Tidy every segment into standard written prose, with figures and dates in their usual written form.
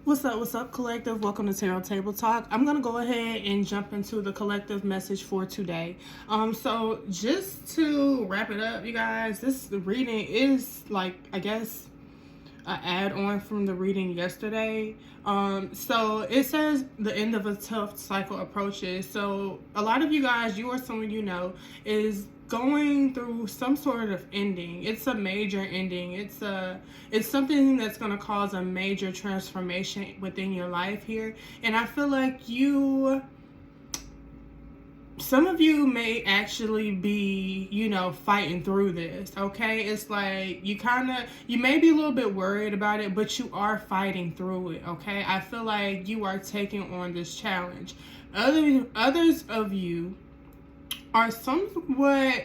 What's up, collective? Welcome to Tarot Table Talk. I'm going to go ahead and jump into the collective message for today. So just to wrap it up, you guys, this reading is like, I guess, an add-on from the reading yesterday. So it says the end of a tough cycle approaches. So a lot of you guys, you or someone you know, is going through some sort of ending. It's a major ending. It's something that's going to cause a major transformation within your life here. And I feel like some of you may actually be, fighting through this, okay? It's like you may be a little bit worried about it, but you are fighting through it, okay? I feel like you are taking on this challenge. Others of you are somewhat,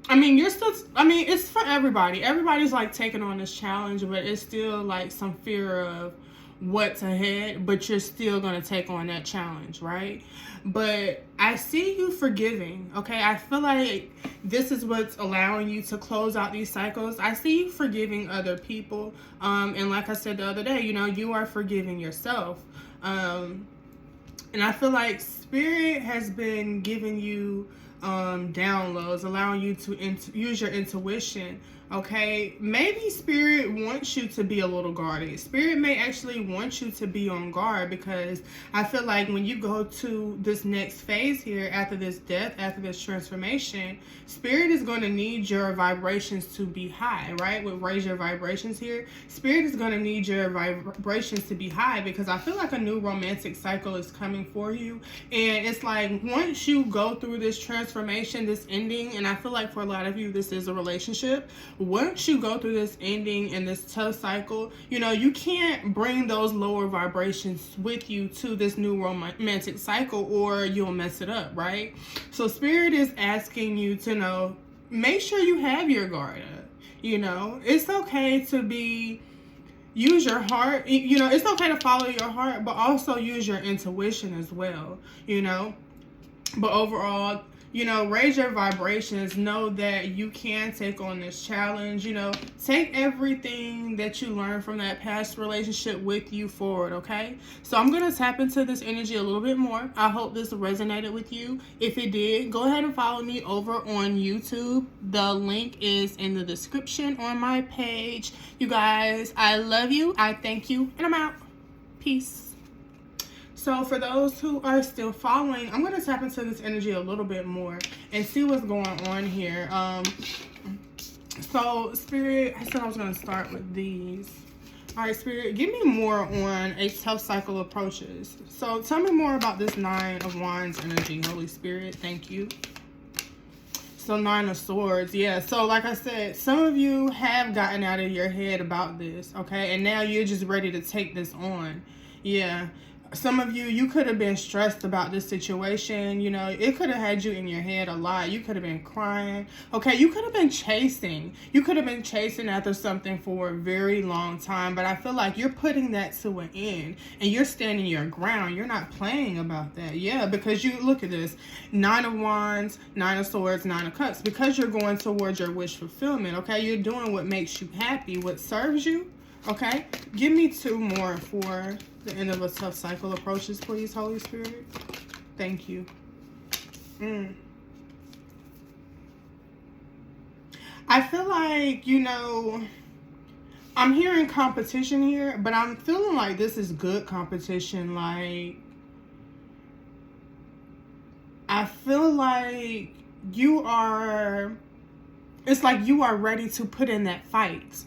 it's for everybody. Everybody's like taking on this challenge, but it's still like some fear of what's ahead, but you're still going to take on that challenge, right? But I see you forgiving, okay? I feel like this is what's allowing you to close out these cycles. I see you forgiving other people, and like I said the other day, you are forgiving yourself. And I feel like Spirit has been giving you downloads, allowing you to use your intuition, okay? Maybe Spirit wants you to be a little guarded. Spirit may actually want you to be on guard, because I feel like when you go to this next phase here, after this death, after this transformation, Spirit is going to need your vibrations to be high, right? With raise your vibrations here, Spirit is going to need your vibrations to be high, because I feel like a new romantic cycle is coming for you. And it's like, once you go through this transformation, this ending, and I feel like for a lot of you, this is a relationship. Once you go through this ending and this tough cycle, you can't bring those lower vibrations with you to this new romantic cycle, or you'll mess it up, right? So Spirit is asking you to make sure you have your guard up. It's okay to use your heart. It's okay to follow your heart, but also use your intuition as well, But overall, raise your vibrations. Know that you can take on this challenge. Take everything that you learned from that past relationship with you forward, okay? So I'm going to tap into this energy a little bit more. I hope this resonated with you. If it did, go ahead and follow me over on YouTube. The link is in the description on my page. You guys, I love you. I thank you. And I'm out. Peace. So for those who are still following, I'm going to tap into this energy a little bit more and see what's going on here. So Spirit, I said I was going to start with these. All right, Spirit, give me more on a tough cycle approaches. So tell me more about this Nine of Wands energy, Holy Spirit. Thank you. So Nine of Swords, yeah. So like I said, some of you have gotten out of your head about this, okay? And now you're just ready to take this on. Yeah. Some of you could have been stressed about this situation. It could have had you in your head a lot. You could have been crying. Okay, you could have been chasing. You could have been chasing after something for a very long time. But I feel like you're putting that to an end. And you're standing your ground. You're not playing about that. Yeah, because you look at this. Nine of Wands, Nine of Swords, Nine of Cups. Because you're going towards your wish fulfillment. Okay, you're doing what makes you happy. What serves you. Okay, give me two more for the end of a tough cycle approaches, please, Holy Spirit. Thank you. I feel like, I'm hearing competition here, but I'm feeling like this is good competition. Like, I feel like it's like you are ready to put in that fight.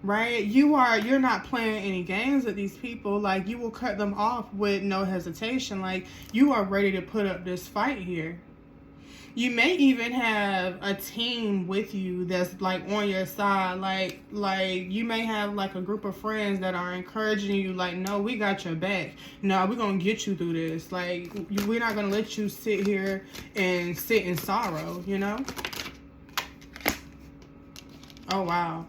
Right? You're not playing any games with these people. Like, you will cut them off with no hesitation. Like, you are ready to put up this fight here. You may even have a team with you that's like on your side. Like you may have like a group of friends that are encouraging you, like, no, we got your back. No, we're going to get you through this. Like, we're not going to let you sit here and sit in sorrow, Oh, wow.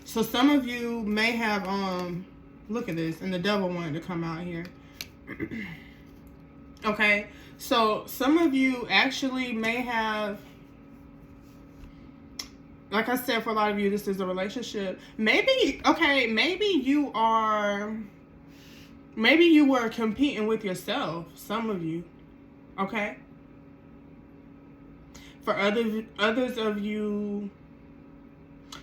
So some of you may have, look at this, and the devil wanted to come out here. Okay, so some of you actually may have like I said, for a lot of you, this is a relationship. Maybe, okay, maybe you were competing with yourself, some of you, okay? For others of you,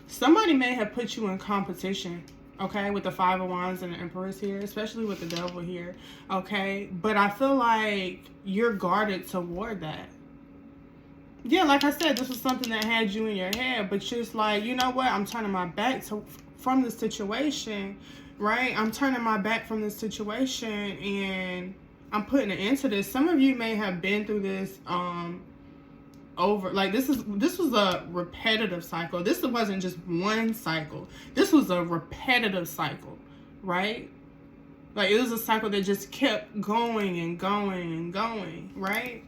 somebody may have put you in competition, okay, with the Five of Wands and the Empress here, especially with the Devil here, okay? But I feel like you're guarded toward that. Yeah, like I said, this was something that had you in your head, but just like, you know what, I'm turning my back from this situation, right? I'm turning my back from this situation, and I'm putting an end to this. Some of you may have been through this, over, like, this was a repetitive cycle. This wasn't just one cycle. This was a repetitive cycle, right? Like, it was a cycle that just kept going and going and going, right?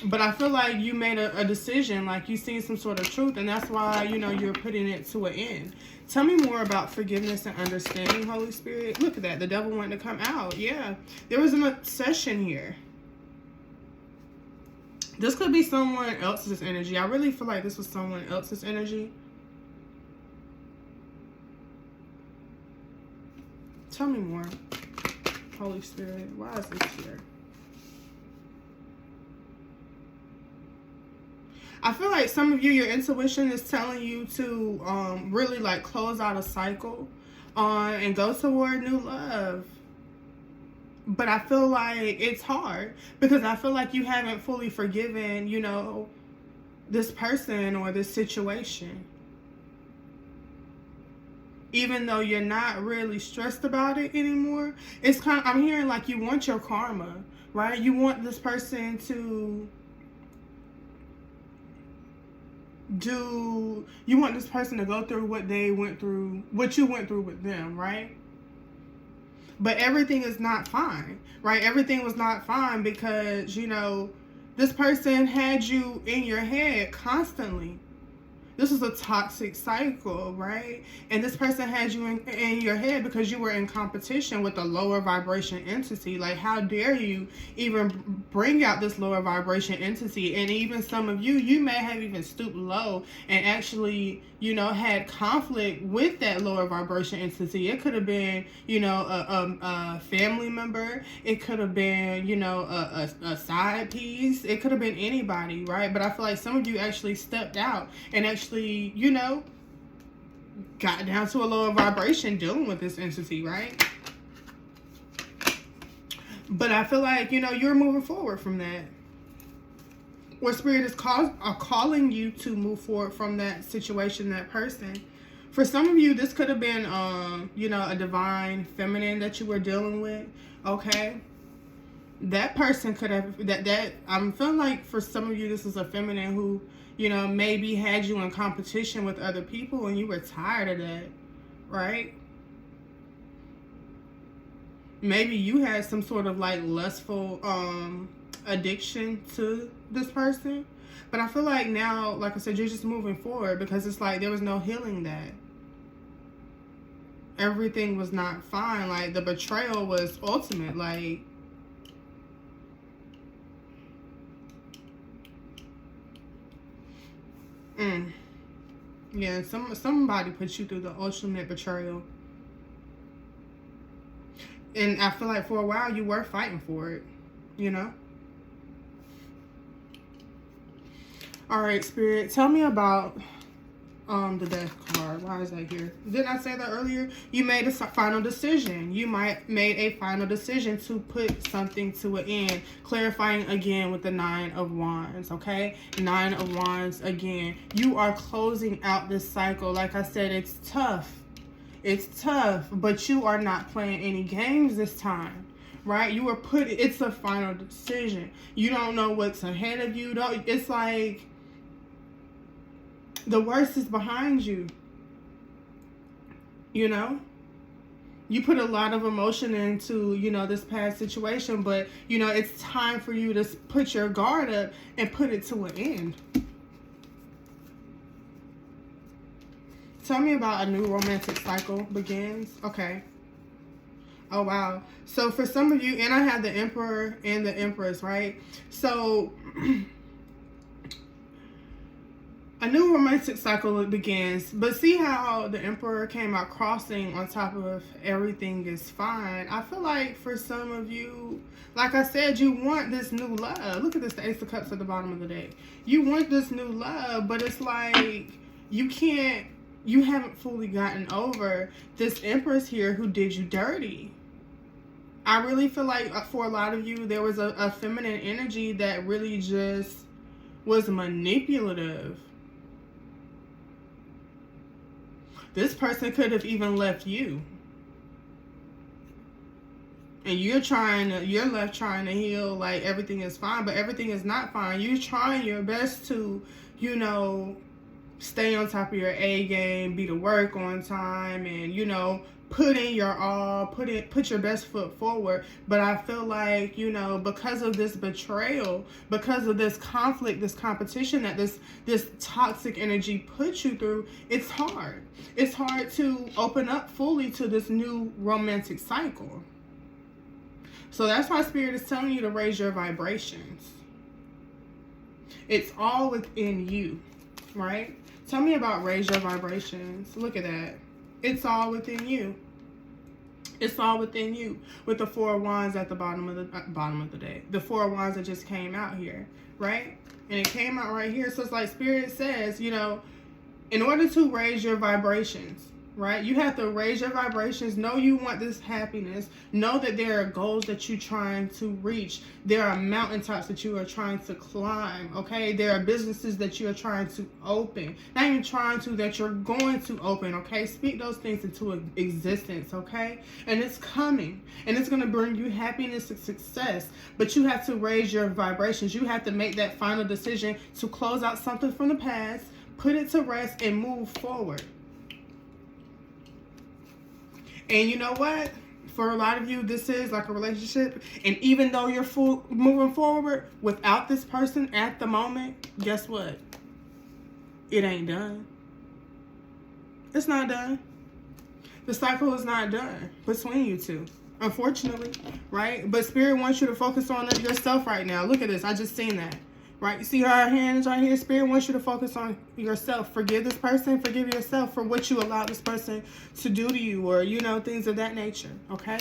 But I feel like you made a decision, like you seen some sort of truth, and that's why, you know, you're putting it to an end. Tell me more about forgiveness and understanding, Holy Spirit. Look at that. The Devil wanted to come out. Yeah. There was an obsession here. This could be someone else's energy. I really feel like this was someone else's energy. Tell me more, Holy Spirit. Why is this here? I feel like some of you, your intuition is telling you to really like close out a cycle and go toward new love. But I feel like it's hard because I feel like you haven't fully forgiven, you know, this person or this situation. Even though you're not really stressed about it anymore, it's kind of, I'm hearing like you want your karma, right? You want this person to go through what they went through, what you went through with them, right? But everything is not fine, right? Everything was not fine because, you know, this person had you in your head constantly. This is a toxic cycle, right? And this person had you in your head because you were in competition with a lower vibration entity. Like, how dare you even bring out this lower vibration entity? And even some of you, you may have even stooped low and actually, you know, had conflict with that lower vibration entity. It could have been, you know, a family member. It could have been, you know, a side piece. It could have been anybody, right? But I feel like some of you actually stepped out and actually, you know, got down to a lower vibration dealing with this entity, right? But I feel like, you know, you're moving forward from that. Or Spirit is calling you to move forward from that situation, that person. For some of you, this could have been, you know, a divine feminine that you were dealing with, okay? That person could have, I'm feeling like for some of you, this is a feminine who, you know, maybe had you in competition with other people and you were tired of that, right? Maybe you had some sort of like lustful addiction to this person. But I feel like now, like I said, you're just moving forward because it's like there was no healing that. Everything was not fine. Like, the betrayal was ultimate. Like, yeah, somebody put you through the ultimate betrayal. And I feel like for a while you were fighting for it, you know? All right, Spirit, tell me about the Death card. Why is that here? Didn't I say that earlier? You made a final decision. You made a final decision to put something to an end. Clarifying again with the Nine of Wands, okay? Nine of Wands again. You are closing out this cycle. Like I said, it's tough. It's tough, but you are not playing any games this time, right? You are it's a final decision. You don't know what's ahead of you. It's like the worst is behind you. You know? You put a lot of emotion into, you know, this past situation, but, you know, it's time for you to put your guard up and put it to an end. Tell me about a new romantic cycle begins. Okay. Oh, wow. So for some of you, and I have the Emperor and the Empress, right? So A new romantic cycle begins. But see how the Emperor came out crossing on top of everything is fine. I feel like for some of you, like I said, you want this new love. Look at this, the Ace of Cups at the bottom of the deck. You want this new love, but it's like you haven't fully gotten over this Empress here who did you dirty. I really feel like for a lot of you, there was a feminine energy that really just was manipulative. This person could have even left you. And you're left trying to heal like everything is fine, but everything is not fine. You're trying your best to, stay on top of your A game, be to work on time, and, put in your all, put your best foot forward. But I feel like, because of this betrayal, because of this conflict, this competition that this toxic energy puts you through, it's hard. It's hard to open up fully to this new romantic cycle. So that's why Spirit is telling you to raise your vibrations. It's all within you, right? Tell me about raise your vibrations. Look at that. It's all within you. It's all within you. With the Four of Wands at the bottom of the deck. The Four of Wands that just came out here, right? And it came out right here. So it's like Spirit says, in order to raise your vibrations, right? You have to raise your vibrations. Know you want this happiness. Know that there are goals that you're trying to reach. There are mountaintops that you are trying to climb, okay? There are businesses that you are trying to open. Not even trying to, that you're going to open, okay? Speak those things into existence, okay? And it's coming. And it's going to bring you happiness and success. But you have to raise your vibrations. You have to make that final decision to close out something from the past, put it to rest, and move forward. And you know what? For a lot of you, this is like a relationship. And even though you're moving forward without this person at the moment, guess what? It ain't done. It's not done. The cycle is not done between you two, unfortunately, right? But Spirit wants you to focus on yourself right now. Look at this. I just seen that. Right? You see her hands right here? Spirit wants you to focus on yourself. Forgive this person. Forgive yourself for what you allowed this person to do to you, or, things of that nature. Okay?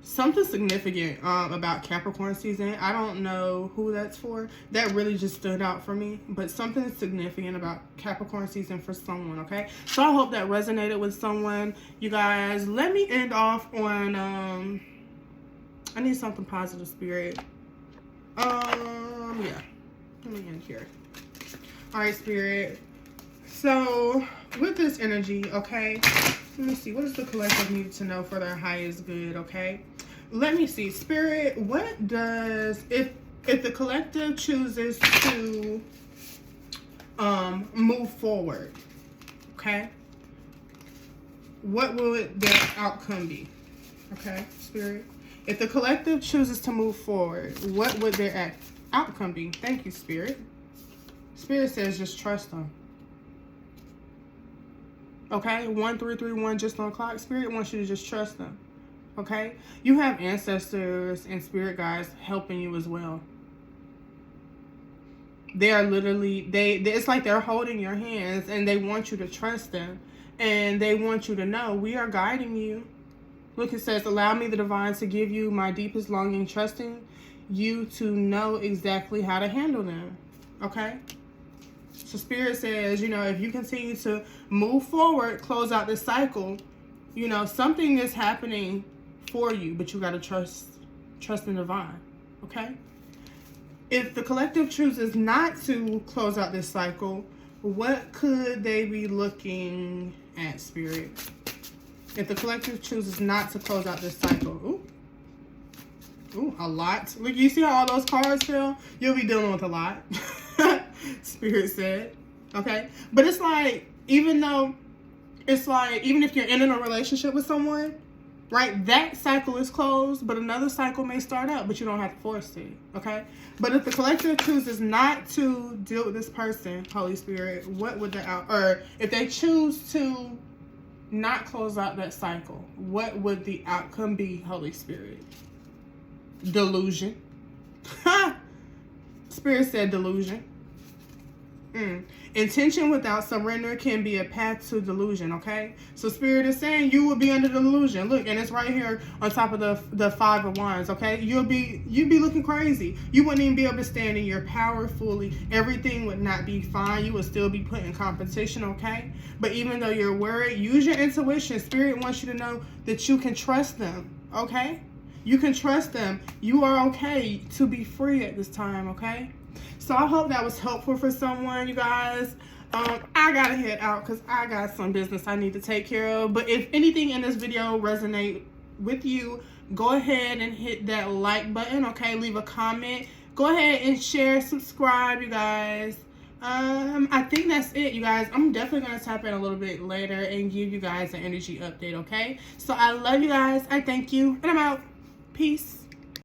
Something significant about Capricorn season. I don't know who that's for. That really just stood out for me. But something significant about Capricorn season for someone, okay? So I hope that resonated with someone. You guys, let me end off on... I need something positive, Spirit. Yeah. Let me end here. All right, Spirit. So, with this energy, okay, let me see. What does the collective need to know for their highest good, okay? Let me see. Spirit, what does, if the collective chooses to move forward, okay, what will their outcome be? Okay, Spirit. If the collective chooses to move forward, what would their outcome be? Thank you, Spirit. Spirit says just trust them. Okay? 1331 just on clock. Spirit wants you to just trust them. Okay? You have ancestors and spirit guides helping you as well. They are literally, it's like they're holding your hands and they want you to trust them. And they want you to know we are guiding you. Look, it says, allow me, the divine, to give you my deepest longing, trusting you to know exactly how to handle them. Okay? So Spirit says, if you continue to move forward, close out this cycle, something is happening for you, but you got to trust the divine. Okay? If the collective chooses not to close out this cycle, what could they be looking at, Spirit? If the collective chooses not to close out this cycle, ooh, a lot. Look, you see how all those cards fell? You'll be dealing with a lot. Spirit said, okay? But it's like, even if you're in a relationship with someone, right? That cycle is closed, but another cycle may start up, but you don't have to force it, okay? But if the collective chooses not to deal with this person, Holy Spirit, what would or if they choose to not close out that cycle, what would the outcome be, Holy Spirit? Delusion. Spirit said delusion. Intention without surrender can be a path to delusion, okay? So Spirit is saying you will be under delusion. Look, and it's right here on top of the Five of Wands, okay? You'd be looking crazy. You wouldn't even be able to stand in your power fully. Everything would not be fine. You would still be put in competition, okay? But even though you're worried, use your intuition. Spirit wants you to know that you can trust them, okay? You can trust them. You are okay to be free at this time, okay? So I hope that was helpful for someone, you guys. I gotta head out because I got some business I need to take care of. But if anything in this video resonate with you, go ahead and hit that like button, okay? Leave a comment. Go ahead and share, subscribe, you guys. I think that's it, you guys. I'm definitely going to tap in a little bit later and give you guys an energy update, okay? So I love you guys. I thank you. And I'm out. Peace.